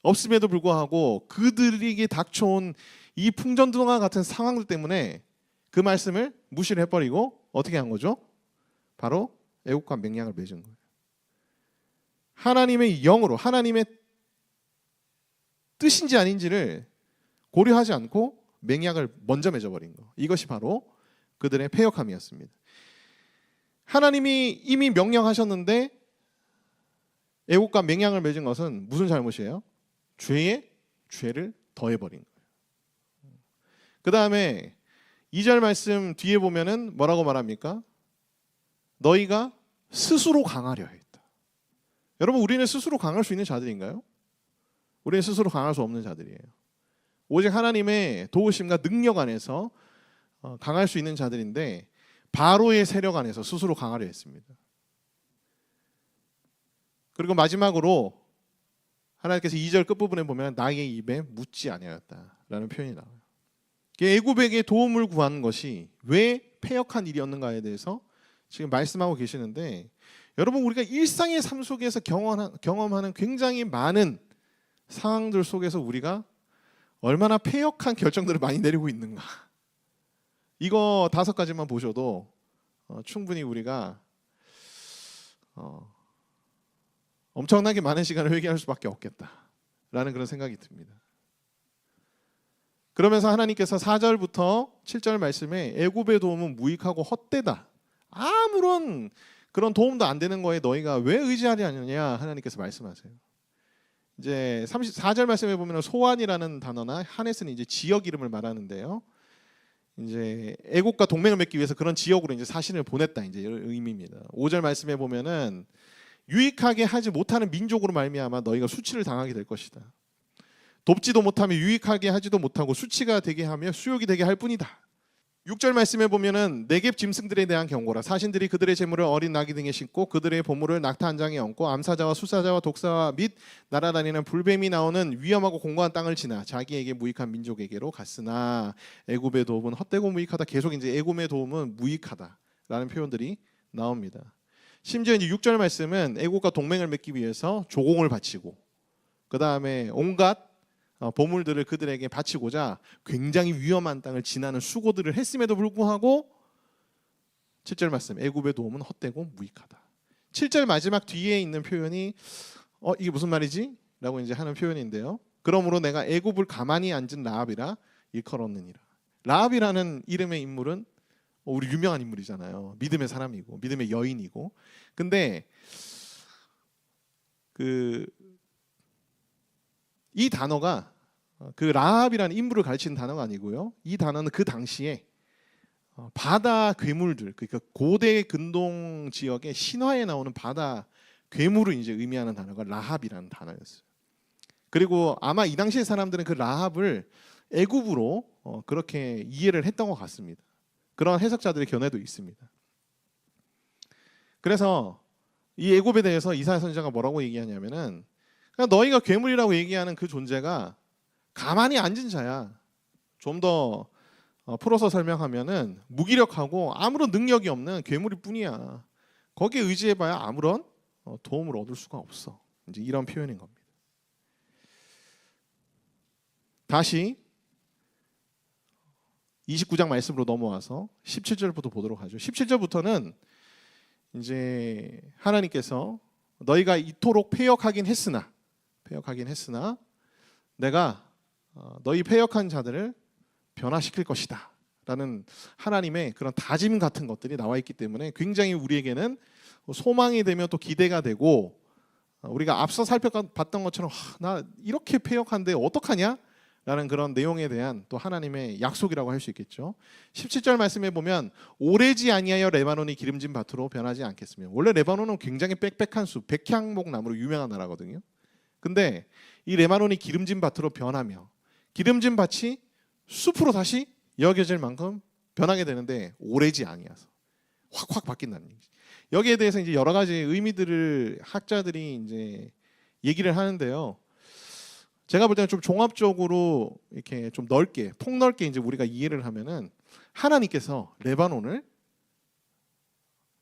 없음에도 불구하고 그들에게 닥쳐온 이 풍전등화 같은 상황들 때문에 그 말씀을 무시를 해버리고 어떻게 한 거죠? 바로 애국과 맹약을 맺은 거예요. 하나님의 영으로 하나님의 뜻인지 아닌지를 고려하지 않고 맹약을 먼저 맺어버린 거. 이것이 바로 그들의 패역함이었습니다. 하나님이 이미 명령하셨는데 애국과 맹약을 맺은 것은 무슨 잘못이에요? 죄를 더해버린 거예요. 그 다음에 2절 말씀 뒤에 보면은 뭐라고 말합니까? 너희가 스스로 강하려 했다. 여러분, 우리는 스스로 강할 수 있는 자들인가요? 우리는 스스로 강할 수 없는 자들이에요. 오직 하나님의 도우심과 능력 안에서 강할 수 있는 자들인데 바로의 세력 안에서 스스로 강하려 했습니다. 그리고 마지막으로 하나님께서 2절 끝부분에 보면 나의 입에 묻지 아니하였다라는 표현이 나와요. 애굽에게 도움을 구하는 것이 왜 패역한 일이었는가에 대해서 지금 말씀하고 계시는데, 여러분, 우리가 일상의 삶 속에서 경험하는 굉장히 많은 상황들 속에서 우리가 얼마나 패역한 결정들을 많이 내리고 있는가, 이거 5가지만 보셔도 충분히 우리가 엄청나게 많은 시간을 회개할 수밖에 없겠다라는 그런 생각이 듭니다. 그러면서 하나님께서 4절부터 7절 말씀에 애굽의 도움은 무익하고 헛되다, 아무런 그런 도움도 안 되는 거에 너희가 왜 의지하려 하느냐 하나님께서 말씀하세요. 이제 34절 말씀에 보면 소안이라는 단어나 하넷은 이제 지역 이름을 말하는데요. 이제 애국과 동맹을 맺기 위해서 그런 지역으로 이제 사신을 보냈다, 이제 의미입니다. 5절 말씀에 보면은 유익하게 하지 못하는 민족으로 말미암아 너희가 수치를 당하게 될 것이다. 돕지도 못하며 유익하게 하지도 못하고 수치가 되게 하며 수욕이 되게 할 뿐이다. 6절 말씀에 보면은 내겝 짐승들에 대한 경고라. 사신들이 그들의 재물을 어린 나귀 등에 싣고 그들의 보물을 낙타 한 장에 얹고 암사자와 수사자와 독사와 및 날아다니는 불뱀이 나오는 위험하고 공고한 땅을 지나 자기에게 무익한 민족에게로 갔으나 애굽의 도움은 헛되고 무익하다. 계속 이제 애굽의 도움은 무익하다라는 표현들이 나옵니다. 심지어 이제 6절 말씀은 애국과 동맹을 맺기 위해서 조공을 바치고 그 다음에 온갖 보물들을 그들에게 바치고자 굉장히 위험한 땅을 지나는 수고들을 했음에도 불구하고 7절 말씀, 애굽의 도움은 헛되고 무익하다. 7절 마지막 뒤에 있는 표현이 이게 무슨 말이지? 라고 이제 하는 표현인데요. 그러므로 내가 애굽을 가만히 앉은 라합이라 일컬었느니라. 라합이라는 이름의 인물은 우리 유명한 인물이잖아요. 믿음의 사람이고 믿음의 여인이고. 근데 이 단어가 그 라합이라는 인물을 가르치는 단어가 아니고요. 이 단어는 그 당시에 바다 괴물들, 그러니까 고대 근동 지역의 신화에 나오는 바다 괴물을 이제 의미하는 단어가 라합이라는 단어였어요. 그리고 아마 이 당시의 사람들은 그 라합을 애굽으로 그렇게 이해를 했던 것 같습니다. 그런 해석자들의 견해도 있습니다. 그래서 이 애굽에 대해서 이사야 선지자가 뭐라고 얘기하냐면은, 그러니까 너희가 괴물이라고 얘기하는 그 존재가 가만히 앉은 자야. 좀 더 풀어서 설명하면은 무기력하고 아무런 능력이 없는 괴물일 뿐이야. 거기에 의지해봐야 아무런 도움을 얻을 수가 없어. 이제 이런 표현인 겁니다. 다시 29장 말씀으로 넘어와서 17절부터 보도록 하죠. 17절부터는 이제 하나님께서 너희가 이토록 패역하긴 했으나 내가 너희 패역한 자들을 변화시킬 것이다 라는 하나님의 그런 다짐 같은 것들이 나와 있기 때문에 굉장히 우리에게는 소망이 되며 또 기대가 되고, 우리가 앞서 살펴봤던 것처럼 나 이렇게 패역한데 어떡하냐? 라는 그런 내용에 대한 또 하나님의 약속이라고 할 수 있겠죠. 17절 말씀에 보면 오래지 아니하여 레바논이 기름진 밭으로 변하지 않겠으며, 원래 레바논은 굉장히 빽빽한 숲, 백향목 나무로 유명한 나라거든요. 근데 이 레바논이 기름진 밭으로 변하며 기름진 밭이 숲으로 다시 여겨질 만큼 변하게 되는데 오래지 아니어서 확확 바뀐다는 얘기죠. 여기에 대해서 이제 여러 가지 의미들을 학자들이 이제 얘기를 하는데요. 제가 볼 때는 좀 종합적으로 이렇게 좀 넓게, 폭넓게 이제 우리가 이해를 하면은, 하나님께서 레바논을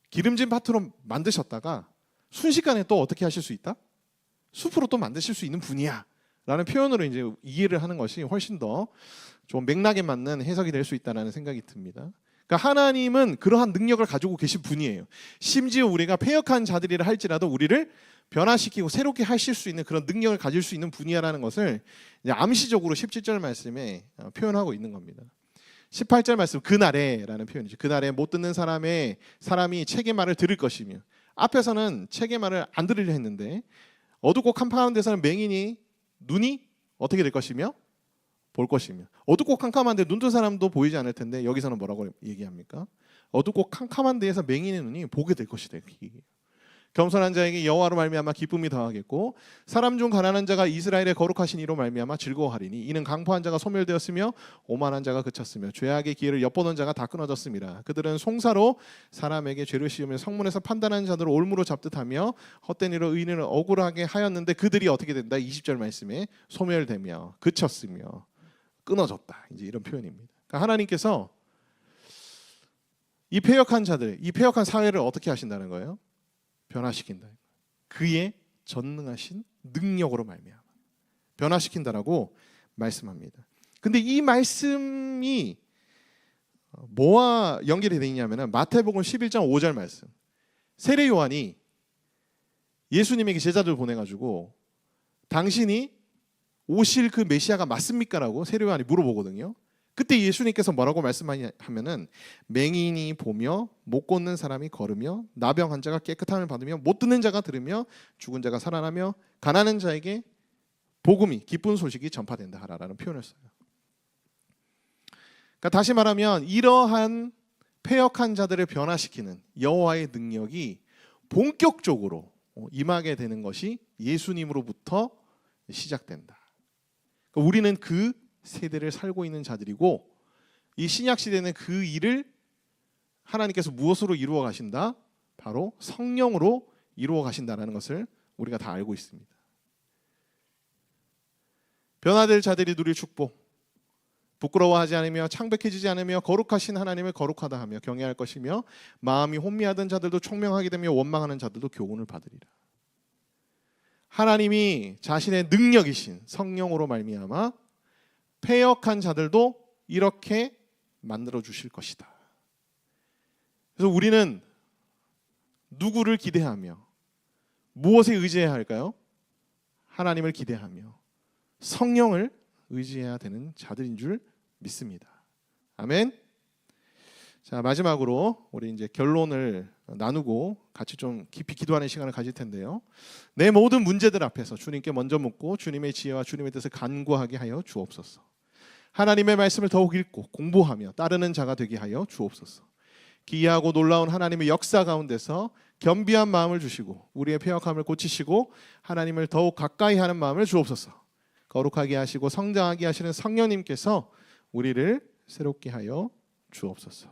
기름진 밭으로 만드셨다가 순식간에 또 어떻게 하실 수 있다? 숲으로 또 만드실 수 있는 분이야 라는 표현으로 이제 이해를 하는 것이 훨씬 더 좀 맥락에 맞는 해석이 될 수 있다는 생각이 듭니다. 그러니까 하나님은 그러한 능력을 가지고 계신 분이에요. 심지어 우리가 패역한 자들이라 할지라도 우리를 변화시키고 새롭게 하실 수 있는 그런 능력을 가질 수 있는 분이야라는 것을 이제 암시적으로 17절 말씀에 표현하고 있는 겁니다. 18절 말씀, 그날에라는 표현이죠. 그날에 못 듣는 사람이 책의 말을 들을 것이며, 앞에서는 책의 말을 안 들으려 했는데 어둡고 캄캄한 데서는 맹인이 눈이 어떻게 될 것이며 볼 것이며, 어둡고 캄캄한데 눈 뜬 사람도 보이지 않을 텐데 여기서는 뭐라고 얘기합니까? 어둡고 캄캄한 데에서 맹인의 눈이 보게 될 것이다. 겸손한 자에게 여호와로 말미암아 기쁨이 더하겠고, 사람 중 가난한 자가 이스라엘의 거룩하신 이로 말미암아 즐거워하리니, 이는 강포한 자가 소멸되었으며 오만한 자가 그쳤으며 죄악의 기회를 엿보던 자가 다 끊어졌습니다. 그들은 송사로 사람에게 죄를 씌우며 성문에서 판단하는 자들을 올무로 잡듯 하며 헛된 일로 의인을 억울하게 하였는데 그들이 어떻게 된다? 20절 말씀에 소멸되며 그쳤으며 끊어졌다. 이제 이런 표현입니다. 그러니까 하나님께서 이 패역한 자들, 이 패역한 사회를 어떻게 하신다는 거예요? 변화시킨다. 그의 전능하신 능력으로 말미암아 변화시킨다라고 말씀합니다. 근데 이 말씀이 뭐와 연결이 되어 있냐면 마태복음 11장 5절 말씀. 세례 요한이 예수님에게 제자들 보내가지고 당신이 오실 그 메시아가 맞습니까? 라고 세례 요한이 물어보거든요. 그때 예수님께서 뭐라고 말씀하냐면은, 맹인이 보며 못 걷는 사람이 걸으며 나병 환자가 깨끗함을 받으며 못 듣는 자가 들으며 죽은 자가 살아나며 가난한 자에게 복음이, 기쁜 소식이 전파된다 하라라는 표현을 써요. 그러니까 다시 말하면 이러한 패역한 자들을 변화시키는 여호와의 능력이 본격적으로 임하게 되는 것이 예수님으로부터 시작된다. 그러니까 우리는 그 세대를 살고 있는 자들이고, 이 신약 시대는 그 일을 하나님께서 무엇으로 이루어 가신다? 바로 성령으로 이루어 가신다는 것을 우리가 다 알고 있습니다. 변화될 자들이 누릴 축복, 부끄러워하지 않으며 창백해지지 않으며 거룩하신 하나님을 거룩하다 하며 경외할 것이며, 마음이 혼미하던 자들도 총명하게 되며 원망하는 자들도 교훈을 받으리라. 하나님이 자신의 능력이신 성령으로 말미암아 패역한 자들도 이렇게 만들어 주실 것이다. 그래서 우리는 누구를 기대하며 무엇에 의지해야 할까요? 하나님을 기대하며 성령을 의지해야 되는 자들인 줄 믿습니다. 아멘. 자, 마지막으로 우리 이제 결론을 나누고 같이 좀 깊이 기도하는 시간을 가질 텐데요. 내 모든 문제들 앞에서 주님께 먼저 묻고 주님의 지혜와 주님의 뜻을 간구하게 하여 주옵소서. 하나님의 말씀을 더욱 읽고 공부하며 따르는 자가 되게 하여 주옵소서. 기이하고 놀라운 하나님의 역사 가운데서 겸비한 마음을 주시고 우리의 패역함을 고치시고 하나님을 더욱 가까이 하는 마음을 주옵소서. 거룩하게 하시고 성장하게 하시는 성령님께서 우리를 새롭게 하여 주옵소서.